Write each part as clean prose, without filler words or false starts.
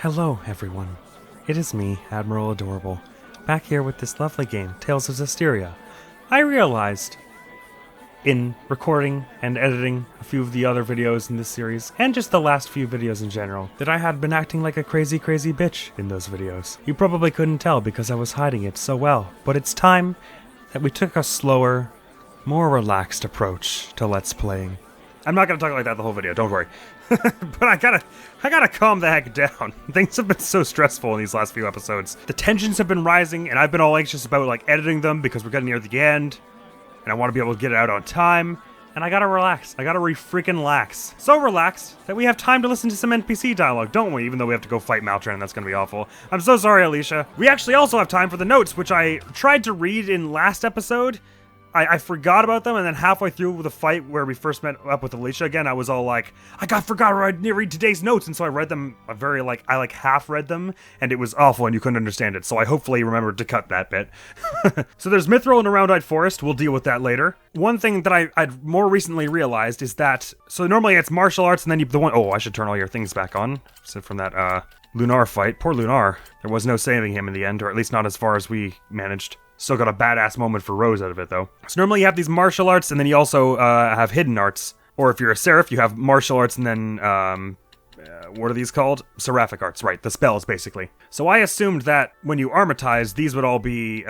Hello, everyone. It is me, Admiral Adorable, back here with this lovely game, Tales of Zestiria. I realized, in recording and editing a few of the other videos in this series, and just the last few videos in general, that I had been acting like a crazy bitch in those videos. You probably couldn't tell because I was hiding it so well, but it's time that we took a slower, more relaxed approach to Let's Playing. I'm not gonna talk like that the whole video, don't worry. But I gotta calm the heck down. Things have been so stressful in these last few episodes. The tensions have been rising, and I've been all anxious about editing them because we're getting near the end, and I want to be able to get it out on time. And I gotta relax. I gotta freaking relax. So relaxed that we have time to listen to some NPC dialogue, don't we? Even though we have to go fight Maltran, and that's gonna be awful. I'm so sorry, Alicia. We actually also have time for the notes, which I tried to read in last episode. I forgot about them, and then halfway through the fight where we first met up with Alicia again, I was all like, I forgot to read today's notes, and so I read them I half read them, and it was awful and you couldn't understand it, so I hopefully remembered to cut that bit. So there's Mithril in the Roundite Forest, we'll deal with that later. One thing that I'd more recently realized is that, so normally it's martial arts, and then I should turn all your things back on, so from that, Lunar fight. Poor Lunar. There was no saving him in the end, or at least not as far as we managed. Still got a badass moment for Rose out of it, though. So normally you have these martial arts, and then you also have hidden arts. Or if you're a seraph, you have martial arts, and then, what are these called? Seraphic arts, right, the spells, basically. So I assumed that when you armatize, these would all be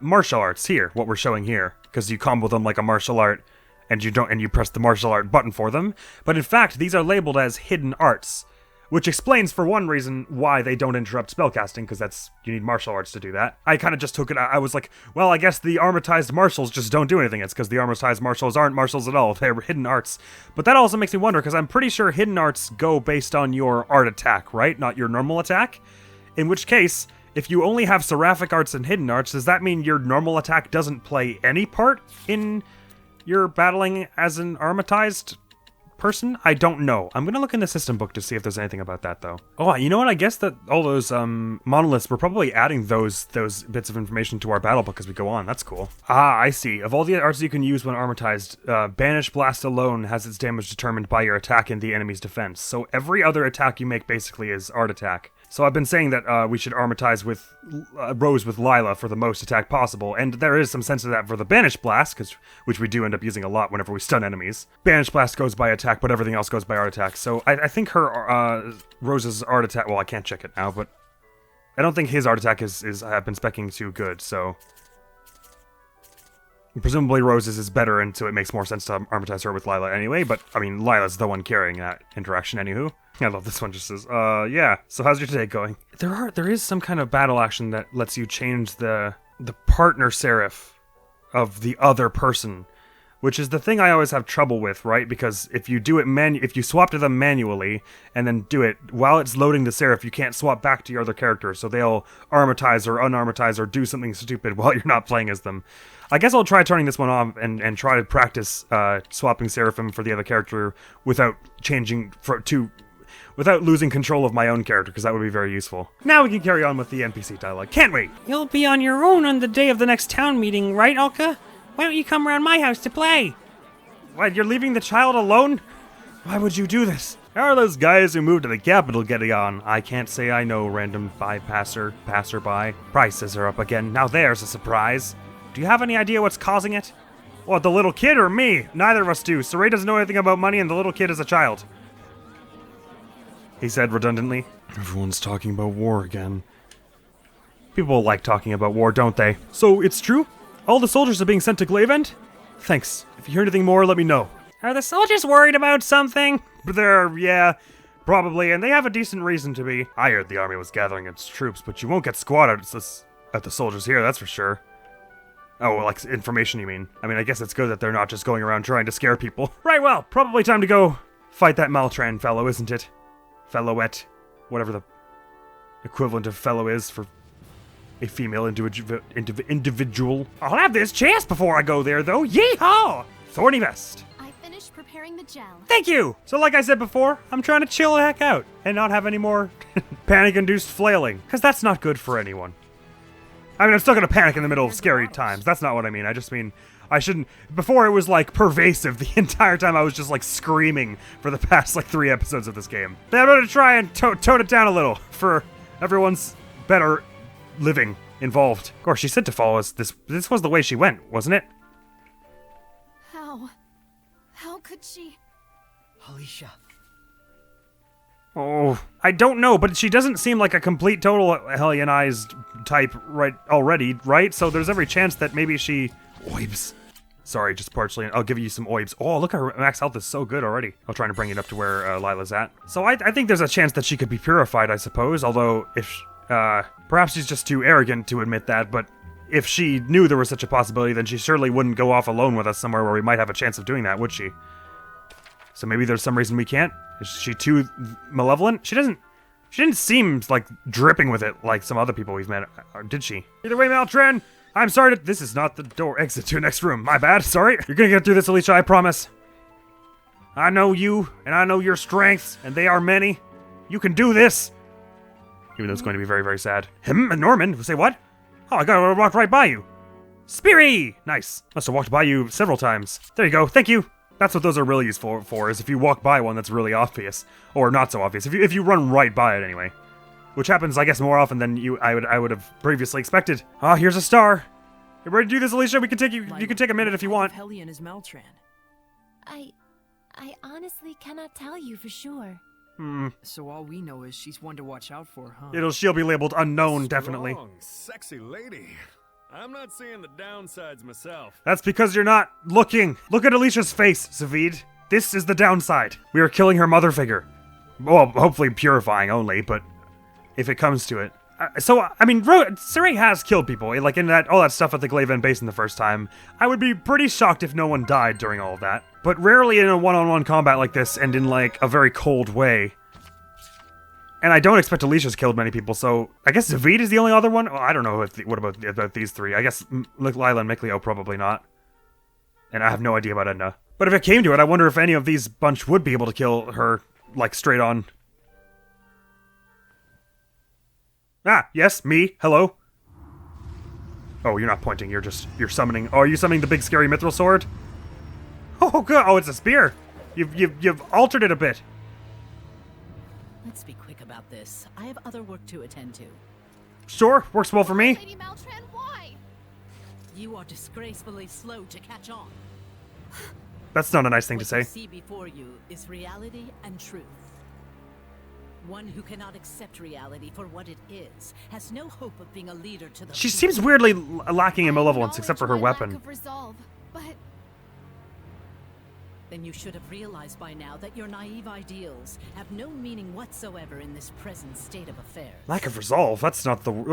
martial arts here, what we're showing here. Because you combo them like a martial art, and you press the martial art button for them. But in fact, these are labeled as hidden arts. Which explains, for one reason, why they don't interrupt spellcasting, because you need martial arts to do that. I kind of just took it, I was like, well, I guess the armatized martials just don't do anything. It's because the armatized martials aren't martials at all, they're hidden arts. But that also makes me wonder, because I'm pretty sure hidden arts go based on your art attack, right? Not your normal attack? In which case, if you only have seraphic arts and hidden arts, does that mean your normal attack doesn't play any part in your battling as an armatized person? I don't know. I'm gonna look in the system book to see if there's anything about that, though. Oh, you know what? I guess that all those monoliths, we're probably adding those bits of information to our battle book as we go on. That's cool. Ah, I see. Of all the arts you can use when armatized, Banish Blast alone has its damage determined by your attack and the enemy's defense. So every other attack you make basically is art attack. So I've been saying that we should armatize with Rose with Lila for the most attack possible, and there is some sense of that for the Banish Blast, which we do end up using a lot whenever we stun enemies. Banish Blast goes by attack, but everything else goes by art attack. So I think her Rose's art attack. Well, I can't check it now, but I don't think his art attack have been specking too good. So presumably Rose's is better, and so it makes more sense to armatize her with Lila anyway. But I mean, Lila's the one carrying that interaction, anywho. I love this one. Just says, yeah. So how's your day going? There is some kind of battle action that lets you change the partner seraph of the other person, which is the thing I always have trouble with, right? Because if you do it if you swap to them manually and then do it while it's loading the seraph, you can't swap back to your other character, so they'll armatize or unarmatize or do something stupid while you're not playing as them. I guess I'll try turning this one off and try to practice swapping seraphim for the other character without without losing control of my own character, because that would be very useful. Now we can carry on with the NPC dialogue. Can't wait! You'll be on your own on the day of the next town meeting, right, Alka? Why don't you come around my house to play? What, you're leaving the child alone? Why would you do this? How are those guys who moved to the capital getting on? I can't say I know, random passerby. Prices are up again. Now there's a surprise. Do you have any idea what's causing it? What, the little kid or me? Neither of us do. Saray doesn't know anything about money, and the little kid is a child. He said redundantly. Everyone's talking about war again. People like talking about war, don't they? So, it's true? All the soldiers are being sent to Glavend? Thanks. If you hear anything more, let me know. Are the soldiers worried about something? Yeah, probably, and they have a decent reason to be. I heard the army was gathering its troops, but you won't get squatted at the soldiers here, that's for sure. Oh, well, like information, you mean? I mean, I guess it's good that they're not just going around trying to scare people. Right, well, probably time to go fight that Maltran fellow, isn't it? Fellowette, whatever the equivalent of fellow is for a female individual. I'll have this chance before I go there, though. Yeehaw! Thorny vest. I finished preparing the gel. Thank you! So like I said before, I'm trying to chill the heck out and not have any more panic-induced flailing, because that's not good for anyone. I mean, I'm still gonna panic in the middle of scary times. That's not what I mean. I just mean I shouldn't. Before it was like pervasive the entire time. I was just like screaming for the past like 3 episodes of this game. But I'm gonna try and tone it down a little for everyone's better living involved. Of course, she said to follow us. This was the way she went, wasn't it? How could she? Alicia. Oh, I don't know, but she doesn't seem like a complete total Helionized type already, right? So there's every chance that maybe she... Oibs. Sorry, just partially. I'll give you some oibs. Oh, look, her max health is so good already. I'm trying to bring it up to where Lila's at. So I think there's a chance that she could be purified, I suppose. Although, if... perhaps she's just too arrogant to admit that, but if she knew there was such a possibility, then she surely wouldn't go off alone with us somewhere where we might have a chance of doing that, would she? So maybe there's some reason we can't? Is she too malevolent? She didn't seem like dripping with it like some other people we've met, did she? Either way, Maltran, I'm sorry this is not the door exit to the next room. My bad, sorry. You're gonna get through this, Alicia, I promise. I know you, and I know your strengths, and they are many. You can do this. Even though it's going to be very, very sad. Him and Norman, say what? Oh, I gotta walk right by you. Speary! Nice. Must have walked by you several times. There you go, thank you. That's what those are really used for, is if you walk by one that's really obvious. Or not so obvious. If you run right by it anyway. Which happens, I guess, more often than I would have previously expected. Ah, here's a star. You ready to do this, Alicia? We can take you can take a minute if you want. Hellion is Maltran. I honestly cannot tell you for sure. So all we know is she's one to watch out for, huh? She'll be labeled unknown, definitely. Strong, sexy lady. I'm not seeing the downsides myself. That's because you're not looking. Look at Alicia's face, Zavid. This is the downside. We are killing her mother figure. Well, hopefully purifying only, but if it comes to it. I mean, Siri has killed people, like in all that stuff at the Glaven Basin the first time. I would be pretty shocked if no one died during all of that. But rarely in a one-on-one combat like this, and in like a very cold way. And I don't expect Alicia's killed many people, so I guess Zavid is the only other one? Well, I don't know what about these three. I guess Lila and Mikleo probably not. And I have no idea about Edna. But if it came to it, I wonder if any of these bunch would be able to kill her, like, straight on. Ah, yes, me, hello. Oh, you're not pointing, you're summoning. Oh, are you summoning the big scary mithril sword? Oh, good. Oh, it's a spear. You've altered it a bit. Let's be quick about this. I have other work to attend to. Sure, works well for me. Lady Maltran, why? You are disgracefully slow to catch on. That's not a nice thing to What say. you see before you is reality and truth. One who cannot accept reality for what it is has no hope of being a leader to the She people. seems weirdly lacking in malevolence, except for her Acknowledge my weapon. lack of resolve, but Then you should have realized by now that your naive ideals have no meaning whatsoever in this present state of affairs. Lack of resolve. Those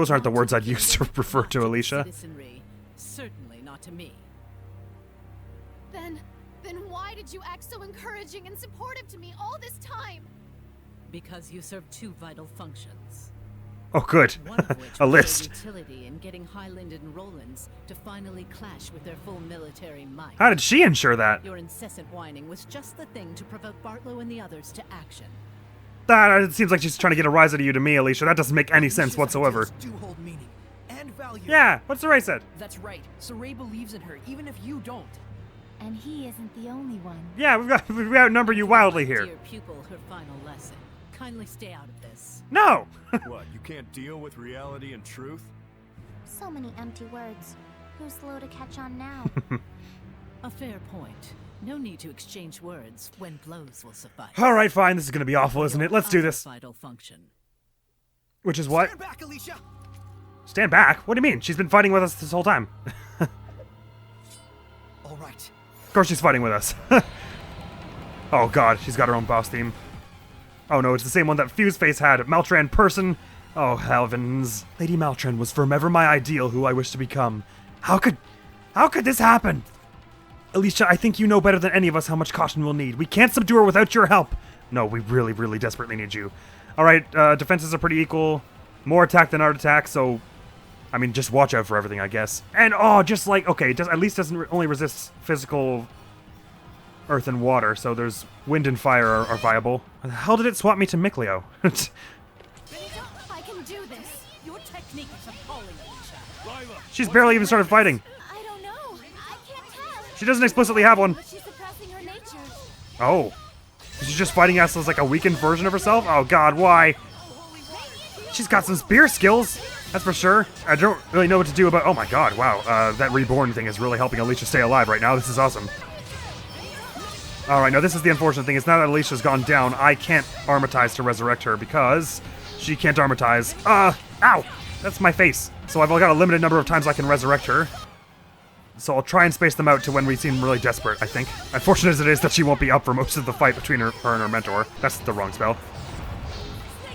aren't the words I'd use to refer to Alicia. Citizenry, certainly not to me. then why did you act so encouraging and supportive to me all this time? Because you serve two vital functions. Oh, good. One of which A was list. their utility in getting Highland and Roland's to finally clash with their full military might. How did she ensure that? Your incessant whining was just the thing to provoke Bartlow and the others to action. It seems like she's trying to get a rise out of you to me, Alicia. That doesn't make any sense whatsoever. Ideals do hold meaning and value. Yeah, what's the Ray said? That's right. Saray believes in her, even if you don't. And he isn't the only one. Yeah, we outnumber you wildly here. Dear pupil, her final lesson. Kindly stay out of this. No! What, you can't deal with reality and truth? So many empty words. Who's slow to catch on now? A fair point. No need to exchange words when blows will suffice. Alright, fine. This is gonna be awful, isn't it? Let's do this. Vital function. Which is what? Stand back, Alicia. Stand back? What do you mean? She's been fighting with us this whole time. All right. Of course she's fighting with us. Oh god, she's got her own boss theme. Oh no, it's the same one that Fuseface had. Maltran person. Oh heavens. Lady Maltran was forever my ideal who I wish to become. How could this happen? Alicia, I think you know better than any of us how much caution we'll need. We can't subdue her without your help. No, we really, really desperately need you. Alright, defenses are pretty equal. More attack than art attack, so... I mean, just watch out for everything, I guess. And, just like, okay, it at least doesn't only resist physical earth and water, so there's wind and fire are viable. How the hell did it swap me to Mikleo? I can can do this. Your technique is appalling, Alicia. She's barely even started fighting. I don't know. I can't tell. She doesn't explicitly have one. But she's suppressing her nature. Oh. She's just fighting us as like a weakened version of herself? Oh god, why? She's got some spear skills, that's for sure. I don't really know what to do about... Oh my god, wow. That reborn thing is really helping Alicia stay alive right now. This is awesome. Alright, now this is the unfortunate thing. Is now that Alicia's gone down, I can't armatize to resurrect her because she can't armatize. Ow! That's my face. So I've only got a limited number of times I can resurrect her. So I'll try and space them out to when we seem really desperate, I think. Unfortunate as it is that she won't be up for most of the fight between her and her mentor. That's the wrong spell.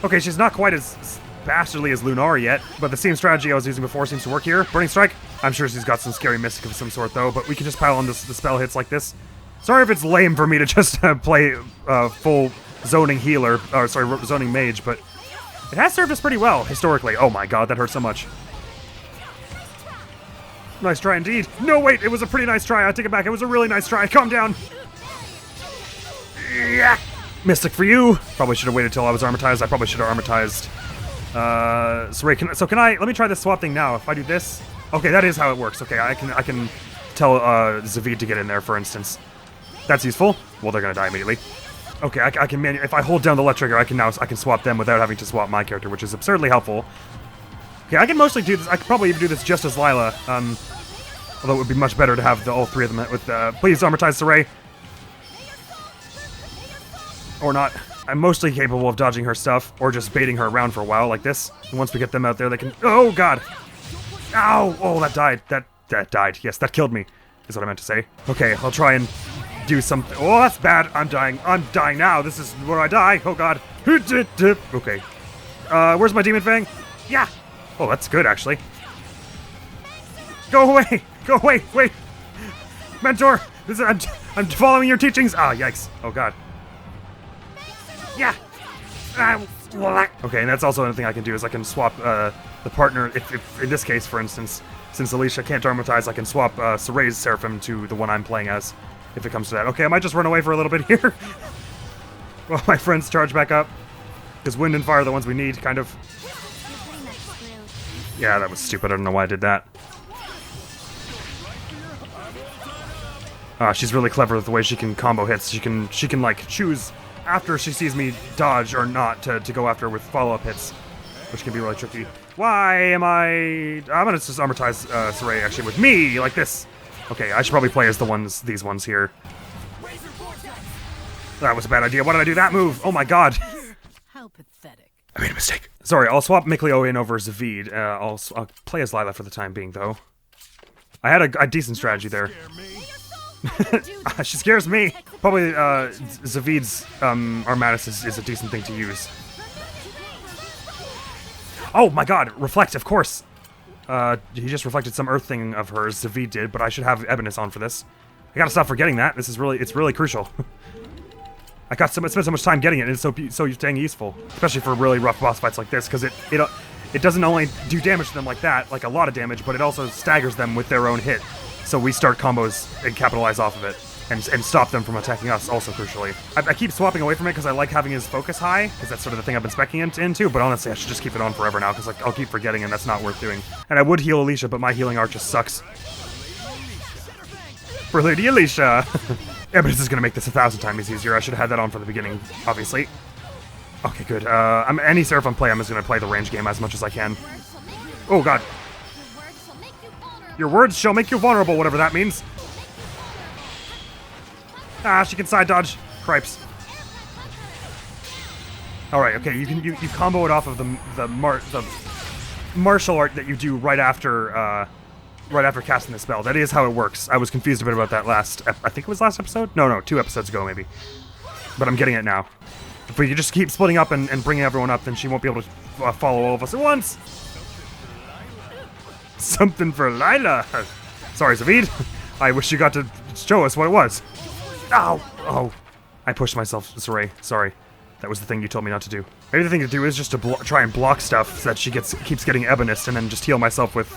Okay, she's not quite as bastardly as Lunar yet, but the same strategy I was using before seems to work here. Burning Strike. I'm sure she's got some scary mystic of some sort, though, but we can just pile on the spell hits like this. Sorry if it's lame for me to just play full zoning healer, or sorry, zoning mage, but it has served us pretty well, historically. Oh my god, that hurt so much. Nice try indeed. No, wait, it was a pretty nice try. I take it back. It was a really nice try. Calm down. Yeah. Mystic for you. Probably should have waited till I was armatized. I probably should have armatized. Let me try this swap thing now. If I do this. Okay, that is how it works. Okay, I can tell Zavid to get in there, for instance. That's useful. Well, they're gonna die immediately. Okay, I can if I hold down the left trigger, I can swap them without having to swap my character, which is absurdly helpful. Okay, I can mostly do this. I could probably even do this just as Lila. Although it would be much better to have all three of them with. Please armatize Saray. Or not. I'm mostly capable of dodging her stuff, or just baiting her around for a while like this. And once we get them out there, they can. Oh god! Ow! Oh, that died. That died. Yes, that killed me. Is what I meant to say. Okay, I'll try and do something. Oh, that's bad. I'm dying. I'm dying now. This is where I die. Oh god. Okay. Where's my demon fang? Yeah. Oh, that's good actually. Go away. Go away. Wait. Mentor. I'm following your teachings. Ah, yikes. Oh god. Yeah. Okay, and that's also another thing I can do is I can swap the partner. If in this case, for instance, since Alicia can't armatize, I can swap Saray's Seraphim to the one I'm playing as. If it comes to that. Okay, I might just run away for a little bit here. While my friends charge back up. Because wind and fire are the ones we need, kind of. Yeah, that was stupid. I don't know why I did that. She's really clever with the way she can combo hits. She can like choose after she sees me dodge or not to go after with follow-up hits, which can be really tricky. Why am I'm gonna just armatize Saray actually with me like this. Okay, I should probably play as these ones here. That was a bad idea. Why did I do that move? Oh my god. How pathetic. I made a mistake. Sorry, I'll swap Mikleo in over Zavid. I'll play as Lila for the time being, though. I had a decent strategy there. She scares me. Probably Zavid's Armatus is a decent thing to use. Oh my god, reflect, of course. He just reflected some earth thing of hers, Zavid did, but I should have Ebonus on for this. I gotta stop forgetting that. It's really crucial. I spent so much time getting it, and it's so dang useful. Especially for really rough boss fights like this, because it doesn't only do damage to them like that, like a lot of damage, but it also staggers them with their own hit. So we start combos and capitalize off of it, and stop them from attacking us, also crucially. I keep swapping away from it because I like having his focus high, because that's sort of the thing I've been speccing into, but honestly, I should just keep it on forever now, because I'll keep forgetting, and that's not worth doing. And I would heal Alicia, but my healing art just sucks. For Lady Alicia! Yeah, but this is going to make this 1,000 times easier. I should have had that on from the beginning, obviously. Okay, good. Any Seraph I'm playing, I'm just going to play the range game as much as I can. Oh, God. Your words shall make you vulnerable, whatever that means. Ah, she can side dodge. Cripes. Alright, okay, you combo it off of the martial art that you do right after casting the spell. That is how it works. I was confused a bit about that I think it was last episode? No, 2 episodes ago, maybe. But I'm getting it now. If we could just keep splitting up and bringing everyone up, then she won't be able to follow all of us at once. Something for Lila. Sorry, Zavid. I wish you got to show us what it was. Ow! Oh. I pushed myself, Saray. Sorry. That was the thing you told me not to do. Maybe the thing to do is just to try and block stuff so that she keeps getting Ebonist, and then just heal myself with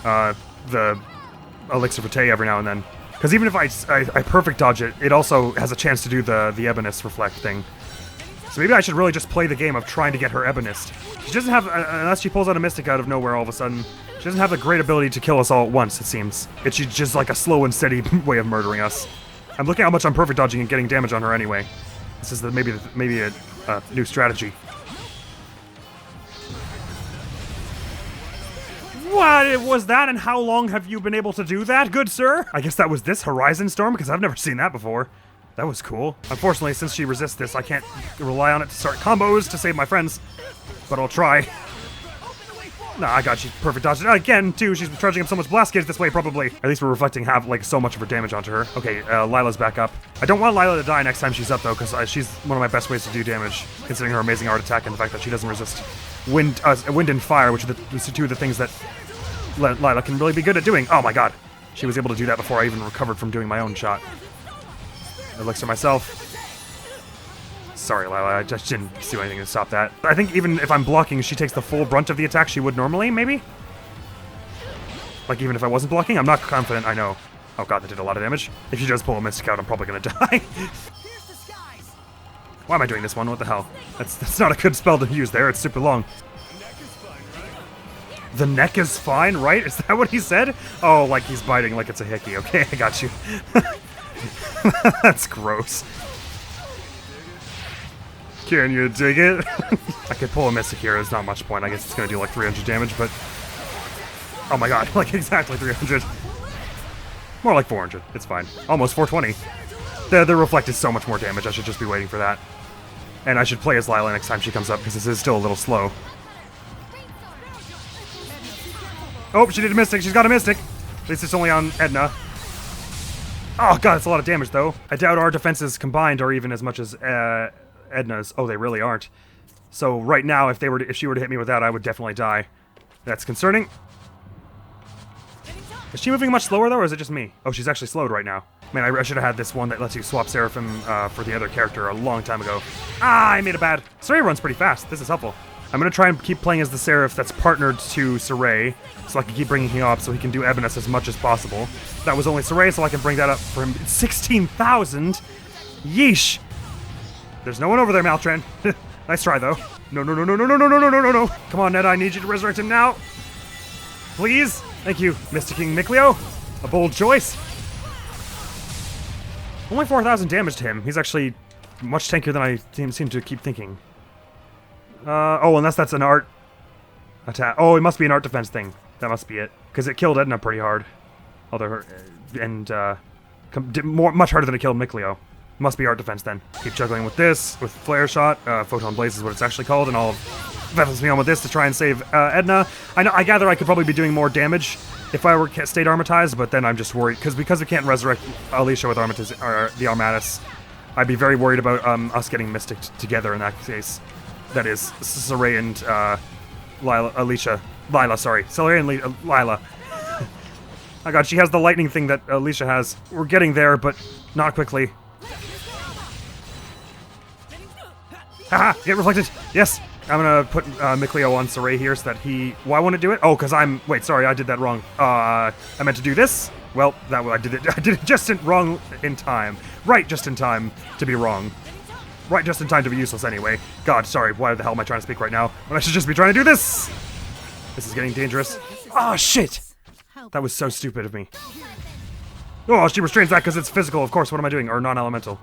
the Elixir Vitae every now and then. Because even if I perfect dodge it, it also has a chance to do the Ebonist reflect thing. So maybe I should really just play the game of trying to get her Ebonist. She doesn't have, unless she pulls out a Mystic out of nowhere all of a sudden, she doesn't have a great ability to kill us all at once, it seems. It's just like a slow and steady way of murdering us. I'm looking at how much I'm perfect dodging and getting damage on her anyway. This is maybe a new strategy. What was that, and how long have you been able to do that, good sir? I guess that was this Horizon Storm, because I've never seen that before. That was cool. Unfortunately, since she resists this, I can't rely on it to start combos to save my friends. But I'll try. Nah, I got you. Perfect dodge. Again, too, she's charging up so much blast gauge this way, probably. At least we're reflecting like so much of her damage onto her. Okay, Lila's back up. I don't want Lila to die next time she's up, though, because she's one of my best ways to do damage, considering her amazing art attack and the fact that she doesn't resist wind and fire, which are the two of the things that Lila can really be good at doing. Oh my god. She was able to do that before I even recovered from doing my own shot. Elixir myself. Sorry, Lila, I just didn't do anything to stop that. I think even if I'm blocking, she takes the full brunt of the attack she would normally, maybe? Like, even if I wasn't blocking? I'm not confident, I know. Oh god, that did a lot of damage. If she does pull a Mystic out, I'm probably gonna die. Why am I doing this one? What the hell? That's not a good spell to use there, it's super long. The neck is fine, right? Is that what he said? Oh, like he's biting like it's a hickey. Okay, I got you. That's gross. Can you dig it? I could pull a Mystic here, there's not much point. I guess it's gonna do like 300 damage, but... Oh my god, like exactly 300. More like 400, it's fine. Almost 420. The Reflect is so much more damage, I should just be waiting for that. And I should play as Lila next time she comes up, because this is still a little slow. Oh, she did a Mystic, she's got a Mystic! At least it's only on Edna. Oh god, that's a lot of damage though. I doubt our defenses combined are even as much as Edna's. Oh, they really aren't. So right now, if she were to hit me with that, I would definitely die. That's concerning. Is she moving much slower though, or is it just me? Oh, she's actually slowed right now. Man, I should have had this one that lets you swap Seraphim for the other character a long time ago. Ah, I made a bad. Saray runs pretty fast. This is helpful. I'm gonna try and keep playing as the Seraph that's partnered to Saray, so I can keep bringing him up so he can do Ebonist as much as possible. That was only Saray, so I can bring that up for him. It's 16,000? Yeesh! There's no one over there, Maltran. Nice try, though. No, no, no, no, no, no, no, no, no, no, no, no. Come on, Ned, I need you to resurrect him now. Please? Thank you, Mr. King Mikleo. A bold choice. Only 4,000 damage to him. He's actually much tankier than I seem to keep thinking. Oh, unless that's an art attack. Oh, it must be an art defense thing. That must be it. Because it killed Edna pretty hard. Although much harder than it killed Mikleo. Must be art defense then. Keep juggling with this, with Flare Shot. Photon Blaze is what it's actually called, and I'll Vessels me on with this to try and save Edna. I gather I could probably be doing more damage if I were stayed Armatized, but then I'm just worried, because we can't resurrect Alicia with the Armatus, I'd be very worried about us getting Mystic together in that case. That is, Saray and Lila, sorry. Saray and Lila. Oh god, she has the lightning thing that Alicia has. We're getting there, but not quickly. Haha, get reflected! Yes! I'm gonna put Mikleo on Saray here so that he... Why won't it do it? Oh, because I'm... Wait, sorry, I did that wrong. I meant to do this? Well, I did it just wrong in time. Right just in time to be wrong. Right just in time to be useless anyway. God, sorry, why the hell am I trying to speak right now when I should just be trying to do this? This is getting dangerous. Oh, shit! That was so stupid of me. Oh, she restrains that because it's physical, of course. What am I doing? Or non-elemental.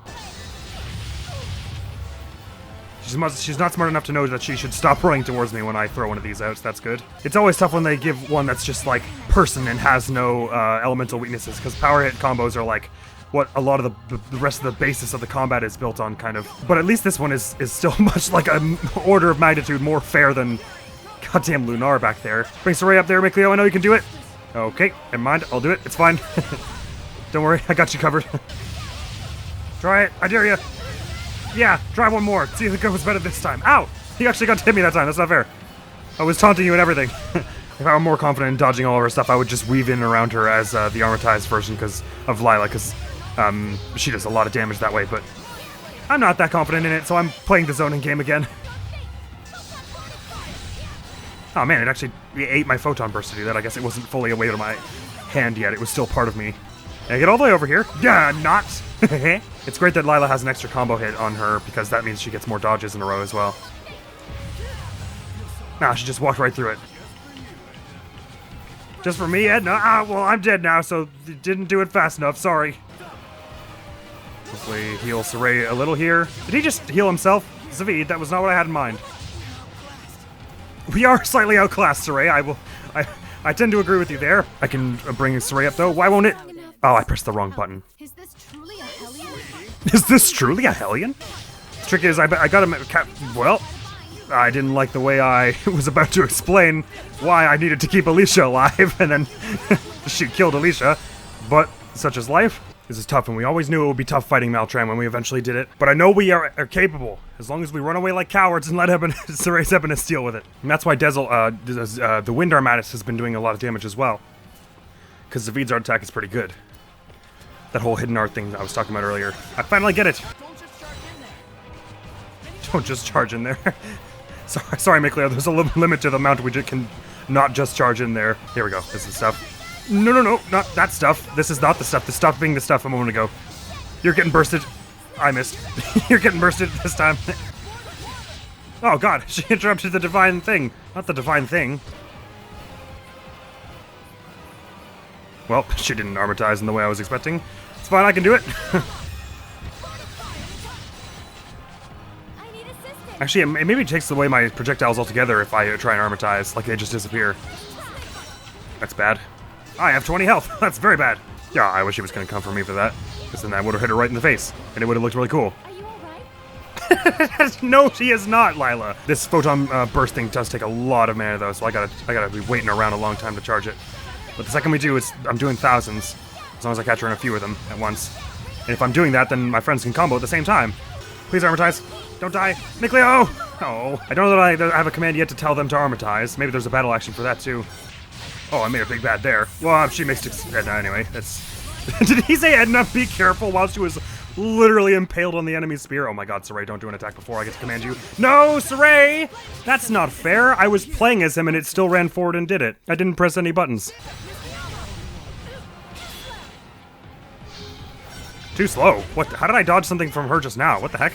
She's not smart enough to know that she should stop running towards me when I throw one of these out, so that's good. It's always tough when they give one that's just like person and has no elemental weaknesses, because power hit combos are like what a lot of the rest of the basis of the combat is built on, kind of. But at least this one is still much like an order of magnitude more fair than goddamn Lunar back there. Bring Saray up there, Mikleo, I know you can do it. Okay, never mind, I'll do it, it's fine. Don't worry, I got you covered. Try it, I dare you. Yeah, try one more. See if it goes better this time. Ow! He actually got to hit me that time. That's not fair. I was taunting you and everything. If I were more confident in dodging all of her stuff, I would just weave in around her as the Armatized version because of Lila, because she does a lot of damage that way, but I'm not that confident in it, so I'm playing the zoning game again. Oh man, it actually ate my Photon Burst to do that. I guess it wasn't fully away to my hand yet. It was still part of me. Can I get all the way over here? Yeah, not. It's great that Lila has an extra combo hit on her because that means she gets more dodges in a row as well. Nah, she just walked right through it. Just for me, Ed? No, well, I'm dead now, so didn't do it fast enough. Sorry. Hopefully heal Saray a little here. Did he just heal himself? Zavid, that was not what I had in mind. We are slightly outclassed, Saray. I tend to agree with you there. I can bring Saray up, though. Why won't it? Oh, I pressed the wrong button. Is this truly a Hellion? Is this truly a Hellion? The trick is, I got him. Well, I didn't like the way I was about to explain why I needed to keep Alicia alive, and then she killed Alicia. But such is life. This is tough, and we always knew it would be tough fighting Maltran when we eventually did it. But I know we are capable, as long as we run away like cowards and let Saray's Ebenus deal with it. And that's why the Wind Armatus has been doing a lot of damage as well. Because Zavid's art attack is pretty good. That whole hidden art thing I was talking about earlier. I finally get it! Don't just charge in there. Sorry, Miklia, there's a limit to the amount we can not just charge in there. Here we go, this is stuff. No, not that stuff. This is not the stuff. This stopped being the stuff a moment ago. You're getting bursted. I missed. You're getting bursted this time. Oh god, she interrupted the divine thing. Not the divine thing. Well, she didn't armortize in the way I was expecting. It's fine, I can do it. Actually, it maybe takes away my projectiles altogether if I try and armortize, like they just disappear. That's bad. I have 20 health. That's very bad. Yeah, I wish he was going to come for me for that. Because then that would have hit her right in the face. And it would have looked really cool. Are you alright? No, she is not, Lila. This photon burst thing does take a lot of mana, though, so I gotta be waiting around a long time to charge it. But the second we do, I'm doing thousands. As long as I catch her in a few of them at once. And if I'm doing that, then my friends can combo at the same time. Please armortize. Don't die. Nicleo! Oh, I don't know that I have a command yet to tell them to armortize. Maybe there's a battle action for that, too. Oh, I made a big bad there. Well, she makes it Edna anyway. That's. Did he say Edna, be careful, while she was literally impaled on the enemy's spear? Oh my god, Saray, don't do an attack before I get to command you. No, Saray! That's not fair. I was playing as him and it still ran forward and did it. I didn't press any buttons. Too slow. What? How did I dodge something from her just now? What the heck?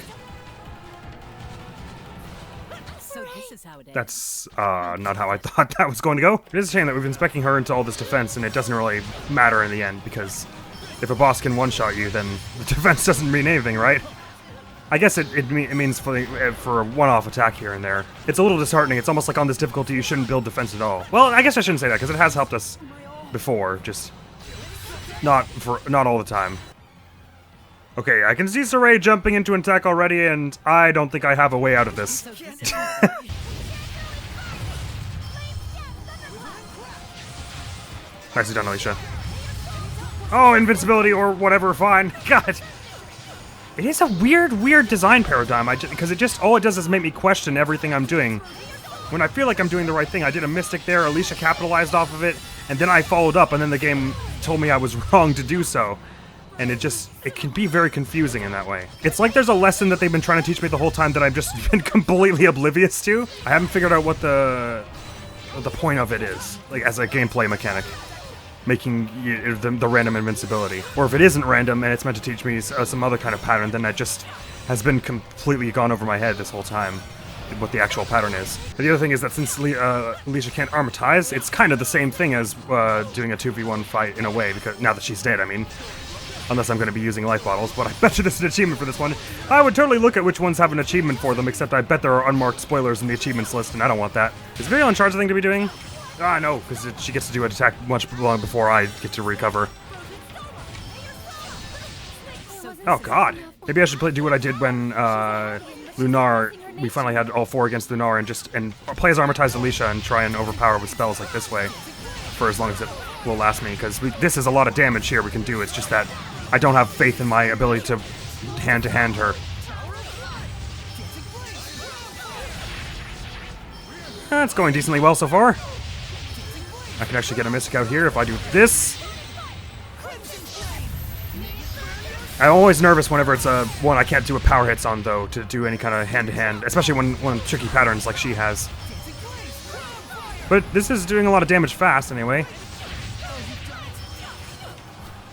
That's not how I thought that was going to go. It is a shame that we've been speccing her into all this defense and it doesn't really matter in the end, because if a boss can one-shot you, then the defense doesn't mean anything, right? I guess it means for a one-off attack here and there. It's a little disheartening. It's almost like on this difficulty you shouldn't build defense at all. Well, I guess I shouldn't say that, because it has helped us before, just not all the time. Okay, I can see Saray jumping into an attack already, and I don't think I have a way out of this. Nicely done, Alicia. Oh, invincibility or whatever, fine. God. It is a weird design paradigm, because all it does is make me question everything I'm doing. When I feel like I'm doing the right thing, I did a mystic there, Alicia capitalized off of it, and then I followed up, and then the game told me I was wrong to do so. And it can be very confusing in that way. It's like there's a lesson that they've been trying to teach me the whole time that I've just been completely oblivious to. I haven't figured out what the point of it is, like as a gameplay mechanic, making the random invincibility. Or if it isn't random and it's meant to teach me some other kind of pattern, then that just has been completely gone over my head this whole time, what the actual pattern is. But the other thing is that since Alicia can't armortize, it's kind of the same thing as doing a 2v1 fight in a way, because now that she's dead, I mean. Unless I'm going to be using life bottles, but I bet you there's an achievement for this one. I would totally look at which ones have an achievement for them, except I bet there are unmarked spoilers in the achievements list, and I don't want that. Is Virial in charge the thing to be doing? Ah, no, because she gets to do an attack much long before I get to recover. Oh, God. Maybe I should do what I did when Lunar, we finally had all four against Lunar, and play as Armortized Alicia and try and overpower with spells like this way for as long as it will last me, because this is a lot of damage here we can do. It's just that I don't have faith in my ability to hand-to-hand her. It's going decently well so far. I can actually get a Mystic out here if I do this. I'm always nervous whenever it's one I can't do a power hits on, though, to do any kind of hand-to-hand, especially when tricky patterns like she has. But this is doing a lot of damage fast, anyway.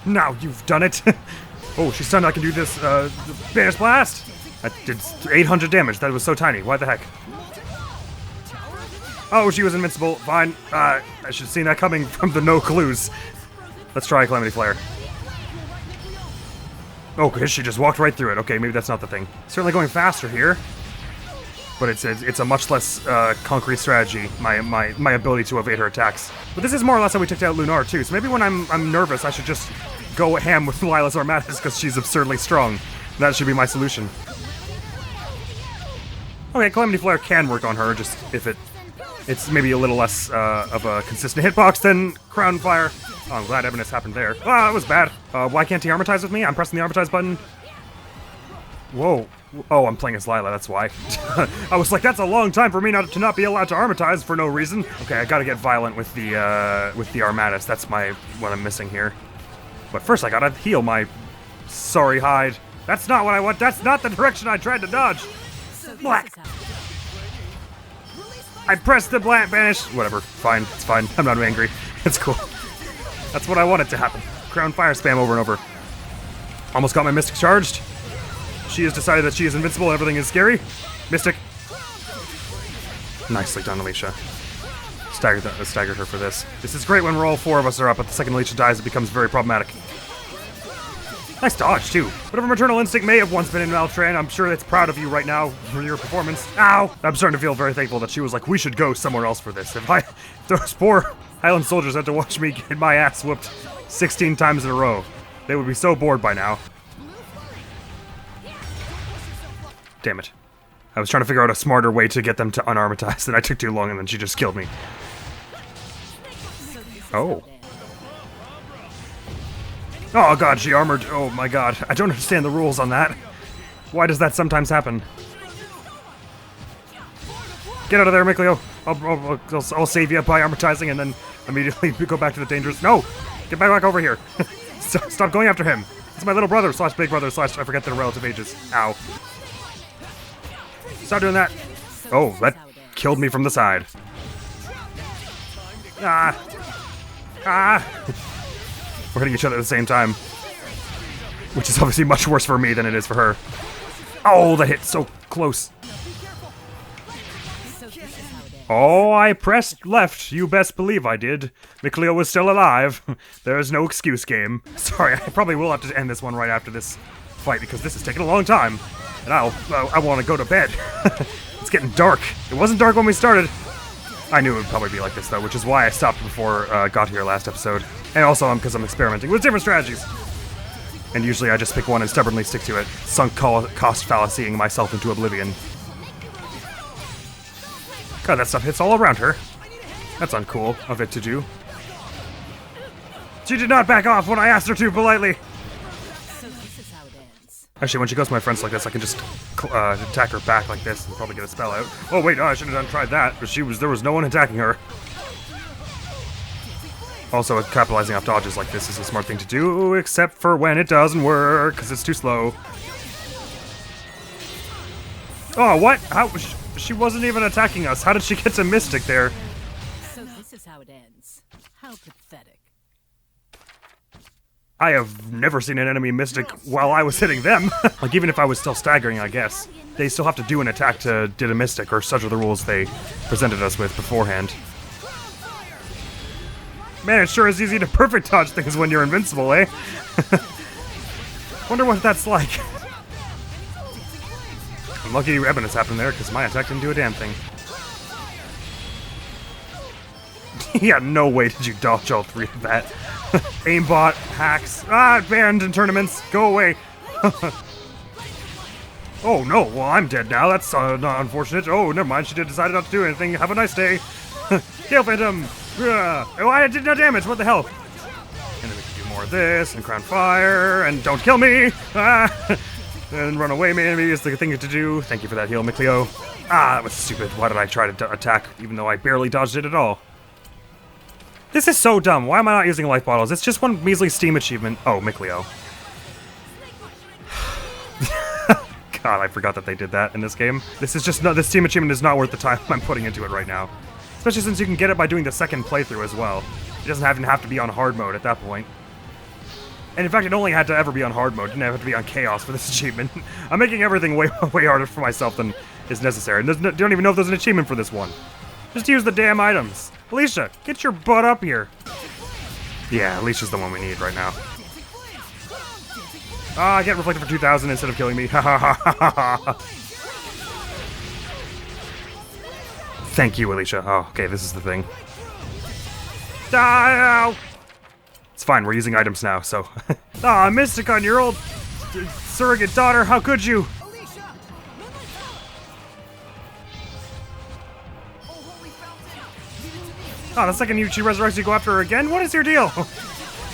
Now you've done it. Oh, she's stunned. I can do this, Banish Blast! That did 800 damage. That was so tiny. Why the heck? Oh, she was invincible. Fine. I should have seen that coming from the no clues. Let's try Calamity Flare. Oh, because she just walked right through it. Okay, maybe that's not the thing. Certainly going faster here. But it's a much less concrete strategy, my ability to evade her attacks. But this is more or less how we took out Lunar too, so maybe when I'm nervous I should just go ham with Lila's Armatus because she's absurdly strong. That should be my solution. Okay, Calamity Flare can work on her, just if it's maybe a little less of a consistent hitbox than Crown Fire. Oh, I'm glad evidence happened there. Ah, that was bad. Why can't he armatize with me? I'm pressing the armatize button. Whoa. Oh, I'm playing as Lila, that's why. I was like, that's a long time for me to not be allowed to armatize for no reason. Okay, I gotta get violent with the Armatus. That's what I'm missing here. But first I gotta heal my sorry hide. That's not what I want. That's not the direction I tried to dodge. Black. I pressed the banish. Whatever, fine, it's fine. I'm not angry. It's cool. That's what I wanted to happen. Crown Fire spam over and over. Almost got my Mystic charged. She has decided that she is invincible, everything is scary. Mystic. Nicely done, Alicia. Staggered her for this. This is great when all four of us are up, but the second Alicia dies, it becomes very problematic. Nice dodge, too. Whatever maternal instinct may have once been in Maltran, I'm sure it's proud of you right now for your performance. Ow! I'm starting to feel very thankful that she was like, we should go somewhere else for this. If those poor Highland soldiers had to watch me get my ass whooped 16 times in a row, they would be so bored by now. Damn it. I was trying to figure out a smarter way to get them to unarmatize, and I took too long, and then she just killed me. Oh. Oh god, she armored. Oh my god. I don't understand the rules on that. Why does that sometimes happen? Get out of there, Mikleo. I'll save you by armatizing and then immediately go back to the dangerous. No! Get back over here. Stop going after him. It's my little brother / big brother / I forget their relative ages. Ow. Stop doing that. Oh, that killed me from the side. Ah. Ah. We're hitting each other at the same time. Which is obviously much worse for me than it is for her. Oh, that hit so close. Oh, I pressed left. You best believe I did. Mikleo was still alive. There's no excuse, game. Sorry, I probably will have to end this one right after this fight because this is taking a long time. And I want to go to bed. It's getting dark. It wasn't dark when we started. I knew it would probably be like this, though, which is why I stopped before I got here last episode. And also because I'm experimenting with different strategies. And usually I just pick one and stubbornly stick to it, sunk cost fallacying myself into oblivion. God, that stuff hits all around her. That's uncool of it to do. She did not back off when I asked her to politely. Actually, when she goes to my friends like this, I can just attack her back like this and probably get a spell out. Oh wait, no, I should have tried that, but there was no one attacking her. Also, capitalizing off dodges like this is a smart thing to do, except for when it doesn't work, because it's too slow. Oh, what? How? She wasn't even attacking us. How did she get to Mystic there? So this is how it ends. How pathetic. I have never seen an enemy Mystic while I was hitting them. Like, even if I was still staggering, I guess. They still have to do an attack to did a Mystic, or such are the rules they presented us with beforehand. Man, it sure is easy to perfect dodge things when you're invincible, eh? Wonder what that's like. I'm lucky evidence happened there, because my attack didn't do a damn thing. Yeah, no way did you dodge all three of that. Aimbot, hacks, banned in tournaments, go away. Oh no, well I'm dead now, that's not unfortunate. Oh, never mind, she decided not to do anything. Have a nice day. Tail Phantom! Oh, I did no damage, what the hell? And then we can do more of this, and Crown Fire, and don't kill me! And run away maybe is the thing to do. Thank you for that heal, Mikleo. That was stupid. Why did I try to attack, even though I barely dodged it at all? This is so dumb. Why am I not using life bottles? It's just one measly Steam achievement. Oh, Mikleo. God, I forgot that they did that in this game. This Steam achievement is not worth the time I'm putting into it right now. Especially since you can get it by doing the second playthrough as well. It doesn't even have to be on hard mode at that point. And in fact, it only had to ever be on hard mode. It didn't have to be on chaos for this achievement. I'm making everything way harder for myself than is necessary. And don't even know if there's an achievement for this one. Just use the damn items. Alicia, get your butt up here. Yeah, Alicia's the one we need right now. Ah, I get reflected for 2,000 instead of killing me. Ha ha ha ha ha. Thank you, Alicia. Oh, okay, this is the thing. Ow! It's fine, we're using items now, so... Ah, Mysticon, your old surrogate daughter, how could you? Oh, the second she resurrects, you go after her again? What is your deal?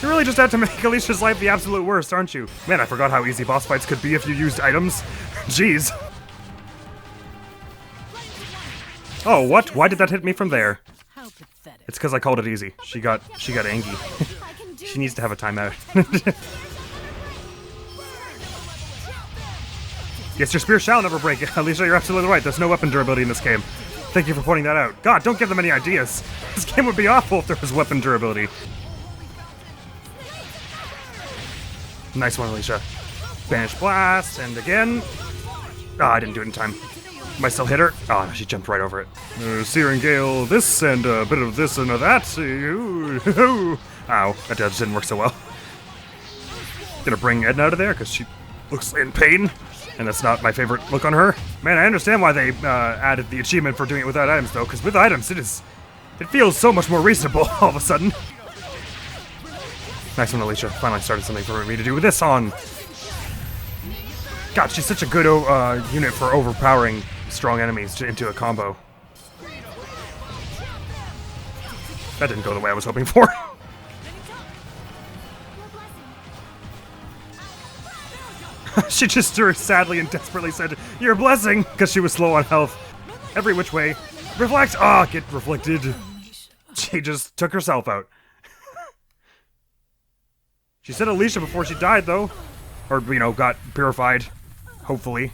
You're really just out to make Alicia's life the absolute worst, aren't you? Man, I forgot how easy boss fights could be if you used items. Jeez. Oh, what? Why did that hit me from there? How pathetic. It's because I called it easy. She got angry. She needs to have a timeout. Yes, your spear shall never break. Alicia, you're absolutely right. There's no weapon durability in this game. Thank you for pointing that out. God, don't give them any ideas. This game would be awful if there was weapon durability. Nice one, Alicia. Banish blast, and again. Ah, I didn't do it in time. Am I still hit her? Oh, no, she jumped right over it. Searing Gale, this, and a bit of this and of that. Ow, that just didn't work so well. Gonna bring Edna out of there, because she looks in pain. And that's not my favorite look on her. Man, I understand why they added the achievement for doing it without items, though, because with items, it feels so much more reasonable all of a sudden. Nice one, Alicia. Finally started something for me to do with this on. God, she's such a good unit for overpowering strong enemies into a combo. That didn't go the way I was hoping for. She just sadly and desperately said, "Your blessing," because she was slow on health. Every which way. Reflect! Ah, get reflected. She just took herself out. She said Alicia before she died, though. Or, you know, got purified. Hopefully.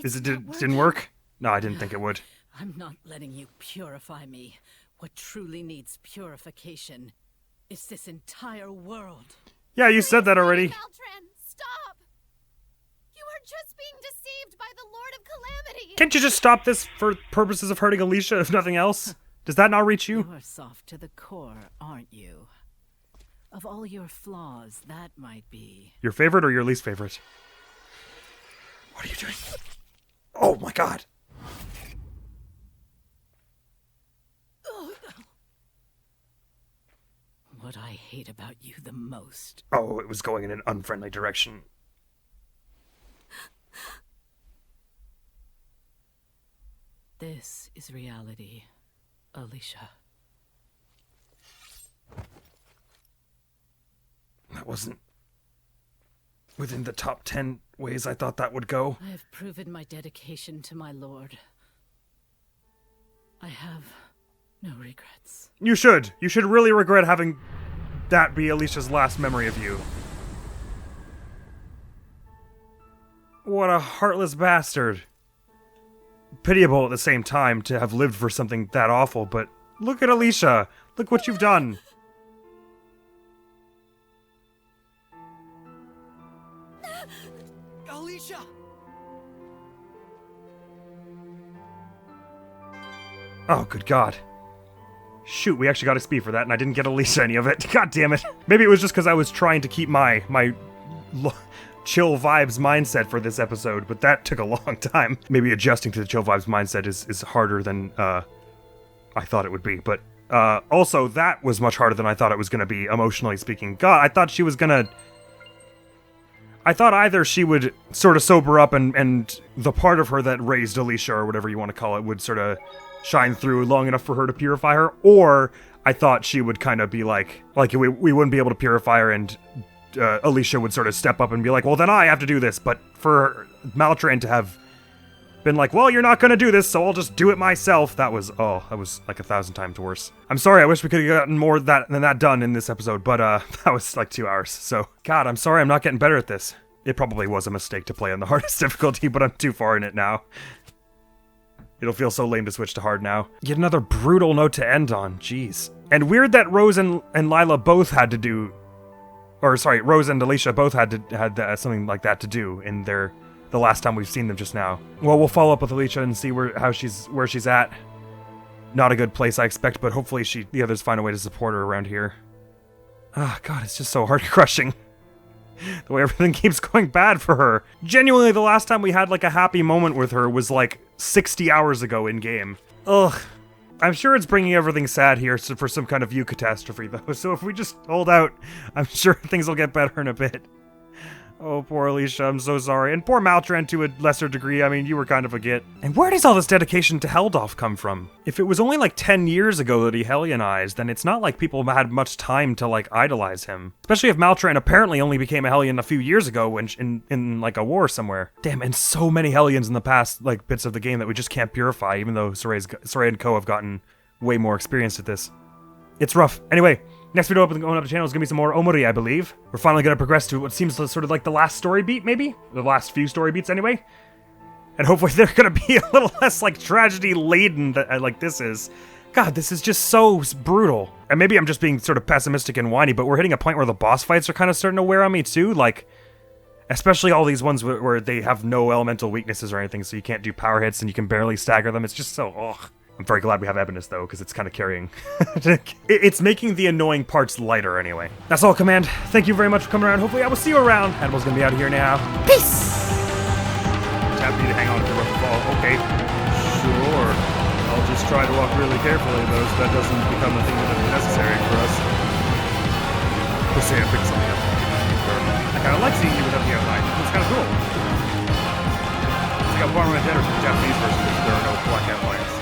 Didn't work? No, I didn't think it would. I'm not letting you purify me. What truly needs purification is this entire world. Yeah, you said that already. Maltran, stop! You are just being deceived by the Lord of Calamity! Can't you just stop this for purposes of hurting Alicia, if nothing else? Does that not reach you? You are soft to the core, aren't you? Of all your flaws, that might be. Your favorite or your least favorite? What are you doing? Oh my god! What I hate about you the most. Oh, it was going in an unfriendly direction. This is reality, Alicia. That wasn't within the top 10 ways I thought that would go. I have proven my dedication to my lord. I have no regrets. You should. You should really regret having that be Alicia's last memory of you. What a heartless bastard. Pitiable at the same time to have lived for something that awful, but look at Alicia. Look what you've done. Alicia! Oh, good God. Shoot, we actually got XP for that, and I didn't get Alicia any of it. God damn it. Maybe it was just because I was trying to keep my chill vibes mindset for this episode, but that took a long time. Maybe adjusting to the chill vibes mindset is harder than I thought it would be, but also that was much harder than I thought it was going to be, emotionally speaking. God, I thought she was going to... I thought either she would sort of sober up and the part of her that raised Alicia, or whatever you want to call it, would sort of shine through long enough for her to purify her, or I thought she would kind of be like we wouldn't be able to purify her, and Alicia would sort of step up and be like, well, then I have to do this. But for Maltran to have been like, well, you're not going to do this, so I'll just do it myself, that was like 1,000 times worse. I'm sorry, I wish we could have gotten more than that done in this episode, but that was like 2 hours. So, God, I'm sorry I'm not getting better at this. It probably was a mistake to play on the hardest difficulty, but I'm too far in it now. It'll feel so lame to switch to hard now. Yet another brutal note to end on. Jeez. And weird that Rose and Lila both had to do, or sorry, Rose and Alicia both had something like that to do in the last time we've seen them just now. Well, we'll follow up with Alicia and see where she's at. Not a good place, I expect, but hopefully the others find a way to support her around here. Ah, God, it's just so heart-crushing. The way everything keeps going bad for her. Genuinely, the last time we had, like, a happy moment with her was, like, 60 hours ago in-game. Ugh. I'm sure it's bringing everything sad here for some kind of view catastrophe, though, so if we just hold out, I'm sure things will get better in a bit. Oh, poor Alicia, I'm so sorry. And poor Maltran to a lesser degree, I mean, you were kind of a git. And where does all this dedication to Heldolf come from? If it was only like 10 years ago that he Helionized, then it's not like people had much time to like idolize him. Especially if Maltran apparently only became a Hellion a few years ago when in like a war somewhere. Damn, and so many Hellions in the past like bits of the game that we just can't purify, even though Soraya and Co have gotten way more experienced at this. It's rough. Anyway, next video going up the channel is going to be some more Omori, I believe. We're finally going to progress to what seems sort of like the last story beat, maybe? The last few story beats, anyway. And hopefully they're going to be a little less, like, tragedy-laden like this is. God, this is just so brutal. And maybe I'm just being sort of pessimistic and whiny, but we're hitting a point where the boss fights are kind of starting to wear on me, too. Like, especially all these ones where they have no elemental weaknesses or anything, so you can't do power hits and you can barely stagger them. It's just so, ugh. I'm very glad we have Ebonus, though, because it's kind of carrying. It's making the annoying parts lighter, anyway. That's all, Command. Thank you very much for coming around. Hopefully I will see you around. Admiral's gonna be out of here now. Peace! Tap me to hang on if you're about to fall. Okay. Sure. I'll just try to walk really carefully, though, so that doesn't become a thing that is necessary for us. Let's see, I picked something up. I kind of like seeing you without the outline. It's kind of cool. It's like a Barman Head or some Japanese version, there are no black outlines.